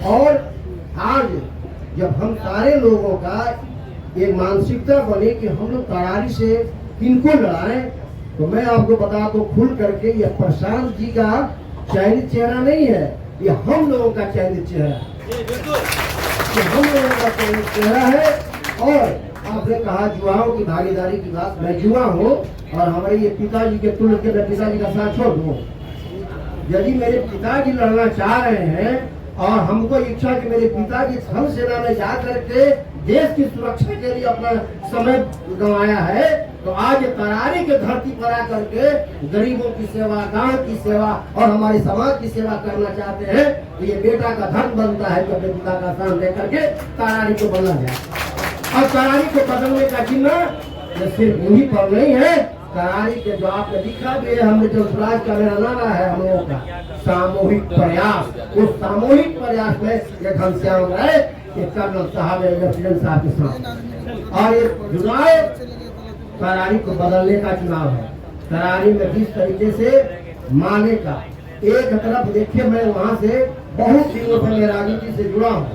और आज जब हम सारे लोगों का एक मानसिकता बने कि हम लोग तरारी से किनको लड़ाएं, तो मैं आपको बता दूं खुल करके, ये प्रशांत जी का चयनित चेहरा नहीं है, ये हम लोगों का चयनित चेहरा है, ये हम लोगों का चयनित चेहरा है। और आपने कहा युवाओं की भागीदारी की बात, मैं युवा हूँ और हमारे ये पिताजी के तुल्य के, मैं पिताजी का साथ छोड़ दूँ। यदि मेरे पिताजी लड़ना चाह रहे हैं और हमको इच्छा कि मेरे पिताजी थल सेना में जा करके देश की सुरक्षा के लिए अपना समय गंवाया है, तो आज तरारी के धरती पर आकर के गरीबों की सेवा, गांव की सेवा और हमारे समाज की सेवा करना चाहते हैं, तो ये बेटा का धर्म बनता है कि अपने पिता का स्थान लेकर के तरारी को बदला जाए। और तरारी को बदलने का जिम्मा ये सिर्फ उन्हीं पर नहीं है। तरारी के जो आपने लिखा भी है, हमने जो स्वराज का मेरा नारा है हम लोगों का सामूहिक प्रयास, उस सामूहिक प्रयास में ये घनश्याम राय, ये कर्नल साहब, लेफ्टिनेंट साहब के साथ, और ये चुनाव तरारी को बदलने का चुनाव है। तरारी में जिस तरीके से माने का एक तरफ देखिए, मैं वहाँ से बहुत दिनों से मैं राजनीति से जुड़ा हूँ,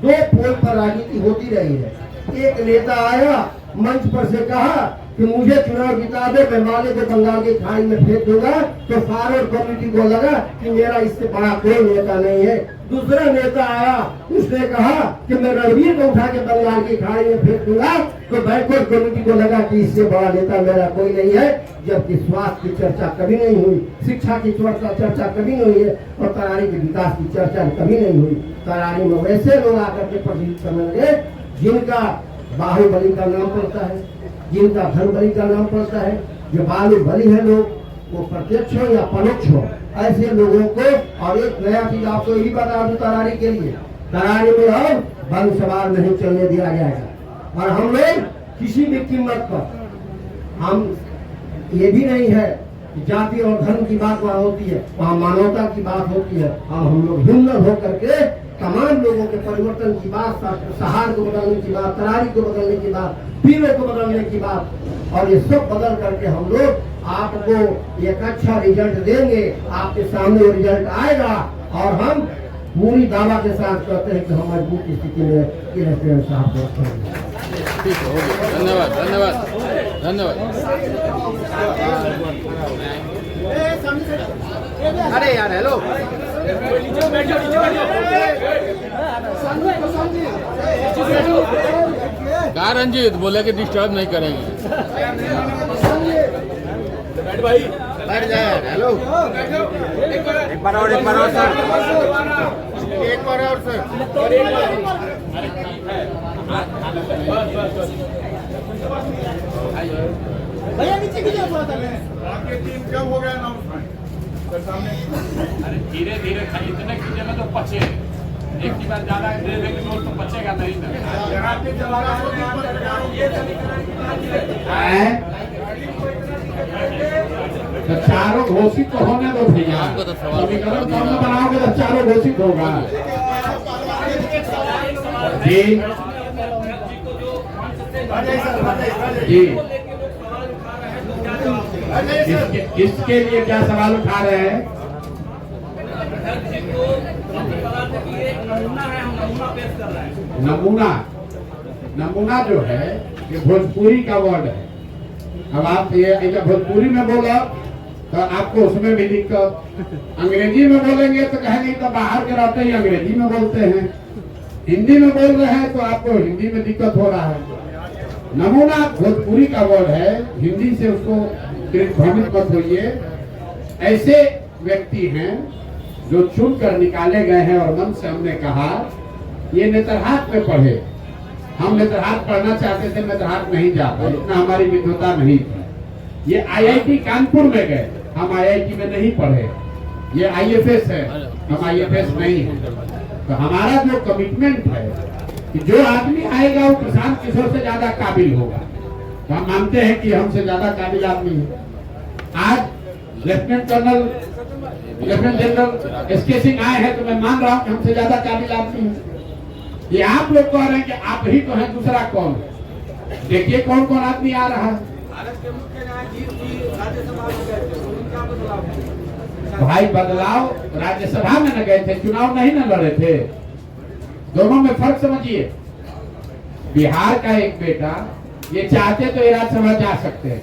2 पोल पर राजनीति होती रही है। एक नेता आया मंच पर से कहा कि मुझे चुनाव जिता दे, मैं माले को बंगाल की खाड़ी में फेंक दूंगा, तो फॉरवर्ड कम्युनिटी को लगा कि मेरा इससे बड़ा कोई नेता नहीं है। दूसरा नेता आया, उसने कहा कि मैं रणवीर को उठा के बंगाल की खाड़ी में फेंक दूंगा, तो बैकवर्ड कम्युनिटी को लगा कि इससे बड़ा नेता मेरा कोई नहीं है। जबकि स्वास्थ्य की चर्चा कभी नहीं हुई, शिक्षा की चर्चा कभी नहीं हुई है, और तरारी के विकास की चर्चा कभी नहीं हुई। तरारी में वैसे लोग आकर के प्रसिद्ध समझेंगे जिनका बाहुबली का नाम पड़ता है, जिनका धनबली का नाम पड़ता है। जो बाहुबली है लोग, वो प्रत्यक्ष हो या परोक्ष हो, ऐसे लोगों को। और एक नया चीज आपको यही बता दूं तरारी के लिए, तरारी में अब बंद सवार नहीं चलने दिया जाएगा। और हम लोग किसी भी कीमत पर, हम ये भी नहीं है कि जाति और धर्म की बात वहाँ होती है, वहाँ मानवता की बात होती है। हम लोग हिम्मत होकर के तमाम लोगों के परिवर्तन की बात, सहार को बदलने की बात, तरारी को बदलने की बात, पीरे को बदलने की बात, और ये सब बदल करके हम लोग आपको एक अच्छा रिजल्ट देंगे। आपके सामने वो रिजल्ट आएगा और हम पूरी दावा के साथ कहते हैं कि हम मजबूत स्थिति में लेफ्टिनेंट साहब को रखेंगे। धन्यवाद धन्यवाद धन्यवाद। अरे यार हेलो, कहा रंजीत बोले कि डिस्टर्ब नहीं करेंगे। भाई बैठ जाए। हेलो, एक बार और सर, एक बार और सर। भैया नीचे कीजिए थोड़ा सा। आपके टीम कब हो गया अनाउंसमेंट? अरे धीरे धीरे खाली इतने कीजिए ना तो पचे, एक की बार ज्यादा दे देंगे तो पचेगा नहीं तो चारों घोषित तो होने दो भैया, समीकरण कम बनाओगे तो चारों घोषित होगा। जी जी, इसके लिए क्या सवाल उठा रहे हैं? नमूना जो है ये भोजपुरी का वर्ड है। अब आप ये भोजपुरी में बोला तो आपको उसमें भी दिक्कत, अंग्रेजी में बोलेंगे तो कहेंगे तो बाहर के रहते ही अंग्रेजी में बोलते हैं, हिंदी में बोल रहे हैं तो आपको हिंदी में दिक्कत हो रहा है। नमूना भोजपुरी का वर्ड है, हिंदी से उसको भ्रमित मत होइए। ऐसे व्यक्ति हैं जो चुन कर निकाले गए हैं और मन से हमने कहा ये नेतरहाट में पढ़े, हम नेतरहाट पढ़ना चाहते थे, नेतरहाट नहीं जा पाए, इतना हमारी विद्वता नहीं थी। ये आईआईटी कानपुर में गए, हम आईआईटी में नहीं पढ़े, ये आईएफएस है, हम आईएफएस नहीं है। तो हमारा जो कमिटमेंट है कि जो आदमी आएगा वो प्रशांत किशोर से ज्यादा काबिल होगा, तो हम मानते हैं कि हमसे ज्यादा काबिल आदमी है। आज लेफ्टिनेंट जनरल एसके सिंह आए हैं तो मैं मान रहा हूँ कि हमसे ज्यादा काबिल आदमी है। ये आप लोग कह रहे हैं कि आप ही तो हैं, दूसरा कौन? देखिए कौन कौन आदमी आ रहा है। भाई बदलाव राज्यसभा में न गए थे, चुनाव नहीं न लड़े थे, दोनों में फर्क समझिए। बिहार का एक बेटा ये चाहते तो ये राज्यसभा जा सकते हैं,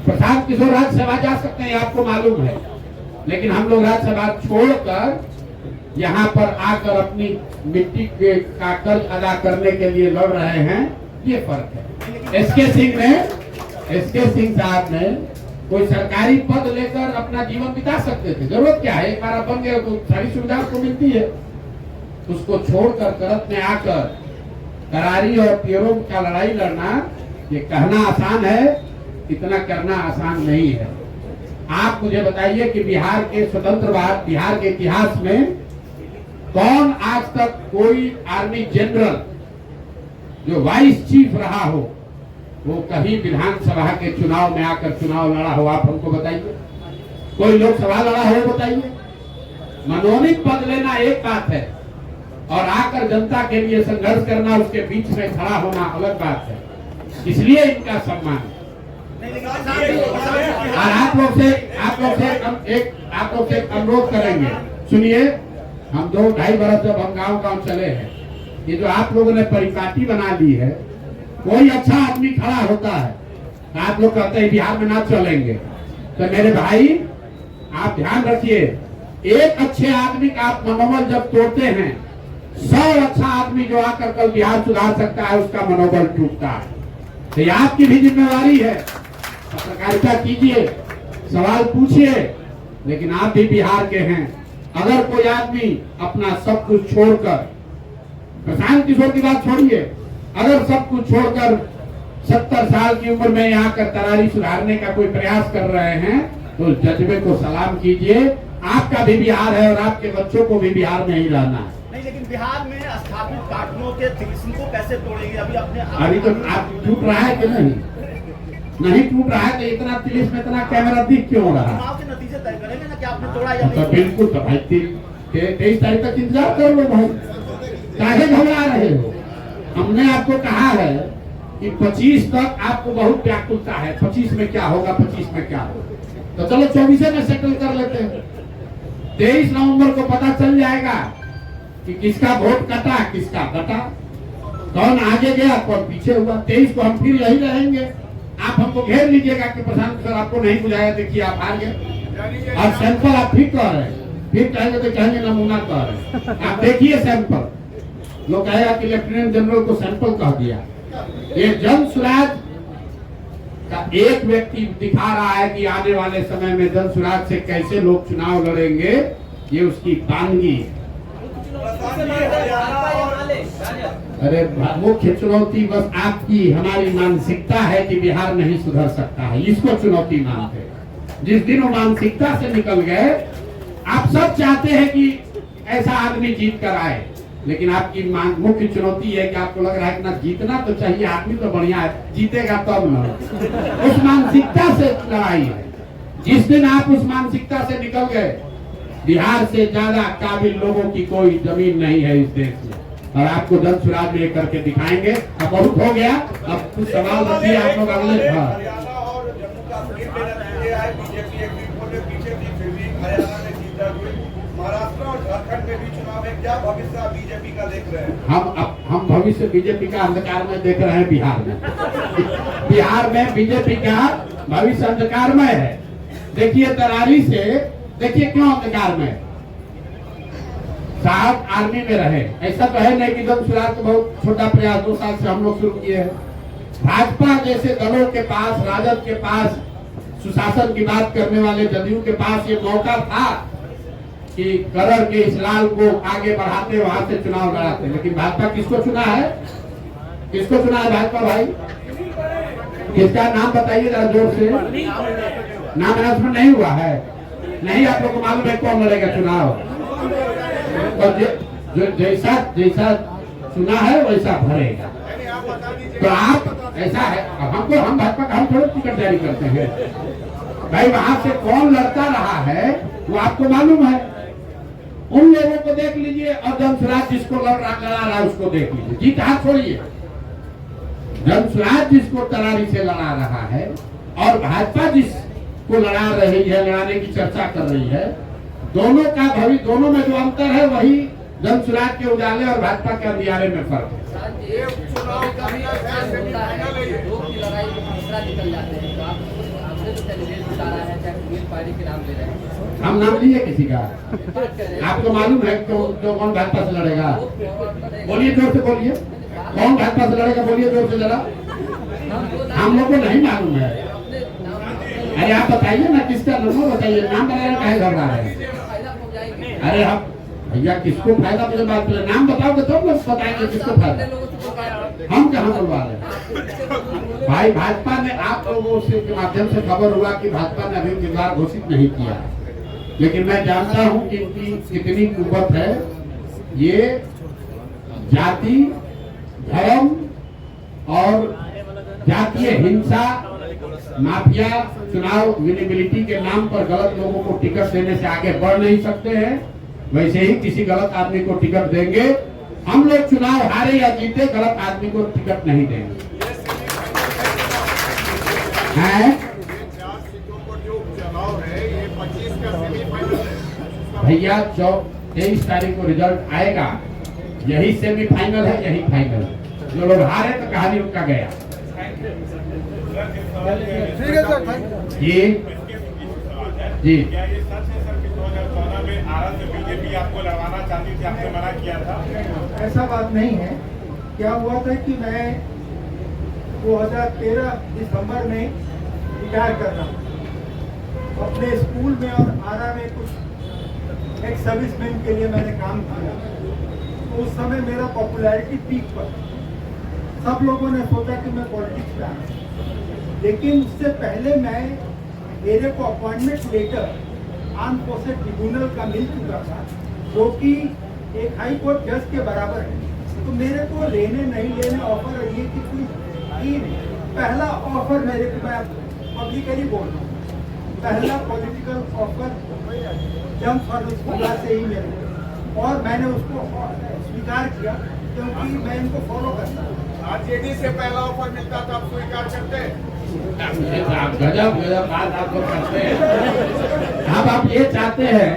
प्रशांत किशोर राज्यसभा जा सकते हैं, आपको मालूम है, लेकिन हम लोग राज्यसभा छोड़कर यहाँ पर आकर अपनी मिट्टी का कर्ज अदा करने के लिए लड़ रहे हैं, ये फर्क है। एसके सिंह साहब ने कोई सरकारी पद लेकर अपना जीवन बिता सकते थे, जरूरत क्या है, एक बार आप बन गए तो सारी सुविधा उसको मिलती है। उसको छोड़कर करत में आकर करारी और पियरों का लड़ाई लड़ना, ये कहना आसान है, इतना करना आसान नहीं है। आप मुझे बताइए कि बिहार के स्वतंत्र भारत, बिहार के इतिहास में कौन आज तक कोई आर्मी जनरल जो वाइस चीफ रहा हो, वो कहीं विधानसभा के चुनाव में आकर चुनाव लड़ा हो? आप हमको बताइए। कोई लोकसभा लड़ा हो बताइए। मनोनीत पद लेना एक बात है और आकर जनता के लिए संघर्ष करना, उसके बीच में खड़ा होना अलग बात है। इसलिए इनका सम्मान। और आप लोग से अनुरोध करेंगे, सुनिए, हम 2-2.5 बरस जब हम गांव चले हैं, ये जो आप लोगों ने परिपाटी बना ली है, कोई अच्छा आदमी खड़ा होता है, आप लोग कहते हैं बिहार में ना चलेंगे, तो मेरे भाई आप ध्यान रखिए, एक अच्छे आदमी का आप मनोबल जब तोड़ते हैं, 100 अच्छा आदमी जो आकर कल बिहार सुधार सकता है, उसका मनोबल टूटता है। तो ये आपकी भी जिम्मेवारी है, पत्रकारिता कीजिए, सवाल पूछिए, लेकिन आप भी बिहार के हैं। अगर कोई आदमी अपना सब कुछ छोड़कर, प्रशांत किशोर की बात छोड़िए, अगर सब कुछ छोड़कर 70 साल की उम्र में यहाँ कर तरारी सुधारने का कोई प्रयास कर रहे हैं, तो जज्बे को सलाम कीजिए। आपका भी बिहार है और आपके बच्चों को भी बिहार में ही रहना है। नहीं, लेकिन बिहार में स्थापित काटनों के त्रिशूल को कैसे तोड़ेंगे? अभी तो आप टूट रहा है कि नहीं टूट रहा है, तो इतना पुलिस में इतना कैमरा दिख क्यों रहा है? चुनाव के नतीजे तय करेंगे ना कि आपने तोड़ा या तो नहीं। बिल्कुल, तो भाई 23 तारीख तक इंतजार कर लो भाई, काहे घबरा रहे हो? हमने आपको कहा है कि 25 तक आपको बहुत व्याकुलता है, 25 में क्या होगा, 25 में क्या होगा, तो चलो 24 में सेटल कर लेते हैं। 23 नवंबर को पता चल जाएगा कि किसका वोट कटा, किसका घटा, कौन आगे गया, कौन पीछे हुआ। 23 को हम फिर यही रहेंगे। आप हमको घेर लीजिएगा कि प्रशांत सर आपको नहीं बुझाया, देखिए आप हार गए, और सैंपल आप फिर कह रहे हैं, फिर कहेंगे तो कहेंगे नमूना कह रहे हैं। आप देखिए सैंपल, लोग कहेगा कि लेफ्टिनेंट जनरल को सैंपल कह दिया। ये जन स्वराज का एक व्यक्ति दिखा रहा है कि आने वाले समय में जन स्वराज से कैसे लोग चुनाव लड़ेंगे, ये उसकी तानगी है। अरे मुख्य चुनौती बस आपकी हमारी मानसिकता है कि बिहार नहीं सुधर सकता है, इसको चुनौती मानते हैं। जिस दिन वो मानसिकता से निकल गए, आप सब चाहते हैं कि ऐसा आदमी जीत कर आए, लेकिन आपकी मुख्य चुनौती है कि आपको लग रहा है कि ना जीतना तो चाहिए, आदमी तो बढ़िया है, जीतेगा तब ना। उस मानसिकता से लड़ाई है। जिस दिन आप उस मानसिकता से निकल गए, बिहार से ज्यादा काबिल लोगों की कोई जमीन नहीं है इस देश में, और आपको जन स्वराज में करके दिखाएंगे। अब बहुत हो गया, अब कुछ सवाल रखिए आप लोग अगले। हरियाणा और जम्मू कश्मीर में ये है, बीजेपी एक रिपोर्ट में पीछे थी, फिर भी हरियाणा ने जीता। महाराष्ट्र और झारखंड में भी चुनाव है, क्या भविष्य बीजेपी का देख रहे हैं? हम भविष्य बीजेपी का अंधकार में देख रहे हैं। बिहार में बीजेपी का भविष्य अंधकार में है। देखिए तरारी से, देखिए क्यों अंधकार में। साहब आर्मी में रहे, ऐसा तो है नहीं कि जन स्वराज का बहुत छोटा प्रयास 2 साल से हम लोग शुरू किए हैं। भाजपा जैसे दलों के पास, राजद के पास, सुशासन की बात करने वाले जदयू के पास ये मौका था कि करण के इस लाल को आगे बढ़ाते, वहां से चुनाव लड़ाते, लेकिन भाजपा किसको चुना है? किसको चुना है भाजपा भाई? किसका नाम बताइए जरा जोर से। नाम अनाउंसमेंट नहीं हुआ है? नहीं, आप लोग को मालूम है कौन लड़ेगा चुनाव? और जैसा चुना है वैसा भरेगा। तो आप ऐसा है, हम भाजपा का हम थोड़े टिकट जारी करते हैं भाई, वहां से कौन लड़ता रहा है वो आपको मालूम है। उन लोगों को देख लीजिए और जन स्वराज जिसको लड़ा रहा है उसको देख लीजिए। जीत हाथ छोड़िए, जन स्वराज जिसको तरारी से लड़ा रहा है और भाजपा जिसको लड़ा रही है, लड़ाने की चर्चा कर रही है, दोनों का भविष्य, दोनों में जो अंतर है वही जनसुराज के उजाले और भाजपा के अंधियारे में फर्क है। ये चुनाव का सेमीफाइनल है ये। दो की लड़ाई में दूसरा निकल जाते हैं तो आपने तो कैंडिडेट उतारा है, चाहे ग्रीन पार्टी के नाम ले रहे हैं, हम नाम लिए किसी का? बात कर रहे हैं आपको मालूम है तो कौन भाजपा से लड़ेगा? बोलिए जोर से बोलिए, कौन भाजपा से लड़ेगा? बोलिए जोर से जरा, हम लोग को नहीं मालूम है। अरे आप बताइए ना, किसका नंबर बताइए, नाम बताइए, काहे घबरा रहे हैं? अरे हम भैया किसको फायदा, मुझे बात करें, नाम बताओगे तो लोग बताएंगे किसको फायदा। हम कहाँ बोलवा रहे हैं भाई? भाजपा ने आप लोगों से के माध्यम से खबर हुआ कि भाजपा ने अभी उम्मीदवार घोषित नहीं किया, लेकिन मैं जानता हूं कि इनकी कितनी कुवत है। ये जाति, धर्म और जातीय हिंसा, माफिया, चुनाव विनेबिलिटी के नाम पर गलत लोगों को टिकट देने से आगे बढ़ नहीं सकते हैं। वैसे ही किसी गलत आदमी को टिकट देंगे, हम लोग चुनाव हारे या जीते, गलत आदमी को टिकट नहीं देंगे। हैं? 4 सीटों पर जो चुनाव है ये 25 का सेमीफाइनल है। भैया 23 तारीख को रिजल्ट आएगा, यही सेमीफाइनल है, यही फाइनल है। जो लोग हारे तो कहानी उनका गया। ठीक है सर, जी जी, क्या ये सच है सर कि 2014 में आरा से बीजेपी आपको लड़वाना चाहती थी, आपने मना किया था? ऐसा बात नहीं है। क्या हुआ था कि मैं 2013 दिसंबर में रिटायर कर रहा हूँ। अपने स्कूल में और आरा में कुछ एक सर्विसमैन के लिए मैंने काम किया, तो उस समय मेरा पॉपुलैरिटी पीक पर था। सब लोगों ने सोचा कि मैं पॉलिटिक्स में आऊँ, लेकिन उससे पहले मेरे को appointment letter armed forces tribunal का मिल चुका था, जो कि एक हाई कोर्ट जज के बराबर है। तो मेरे को लेने नहीं लेने ऑफर ये कि कोई ही नहीं। पहला ऑफर मेरे को, मैं पब्लिकली बोल रहा हूँ, पहला पॉलिटिकल ऑफर जंग फॉर से ही मेरे को, और मैंने उसको स्वीकार किया क्योंकि मैं इनको फॉलो करता हूँ। आरजेडी से पहला ऑफर मिलता था, आप स्वीकार करते हैं? आप गजब गजब बात आप लोग करते हैं। अब आप ये चाहते हैं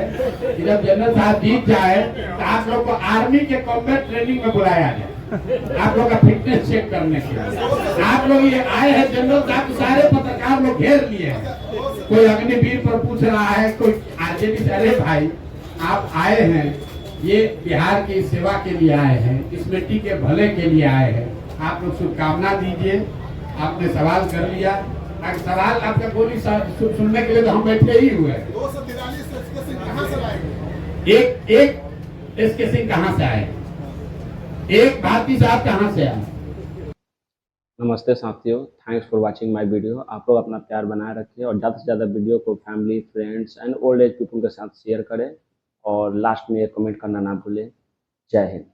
कि जब जनरल साहब जीत जाए तो आप लोग को आर्मी के कॉम्बैट ट्रेनिंग में बुलाया जाए, आप लोग का फिटनेस चेक करने के लिए। आप लोग ये आए हैं, जनरल साहब सारे पत्रकार लोग घेर लिए हैं, कोई अग्निवीर पर पूछ रहा है, कोई आरजेडी से। अरे भाई, आप आए हैं, ये बिहार की सेवा के लिए आए हैं, इस मिट्टी के भले के लिए आए हैं। आप लोग शुभकामना दीजिए। आपने सवाल कर लिया, अगर सवाल आपका बोली सुनने के लिए तो हम बैठे ही हुए हैं। 243 एसके सिंह कहां से लाएंगे? एक एसके सिंह कहाँ से आए? एक भारती साहब कहाँ से आए? नमस्ते साथियों, thanks for watching my video. आप लोग अपना प्यार बनाए रखिए और ज़्यादा से ज़्यादा वीडियो को family, friends and old age people के साथ शेयर करें और लास्ट में एक कमेंट करना ना भूलें। जय हिंद।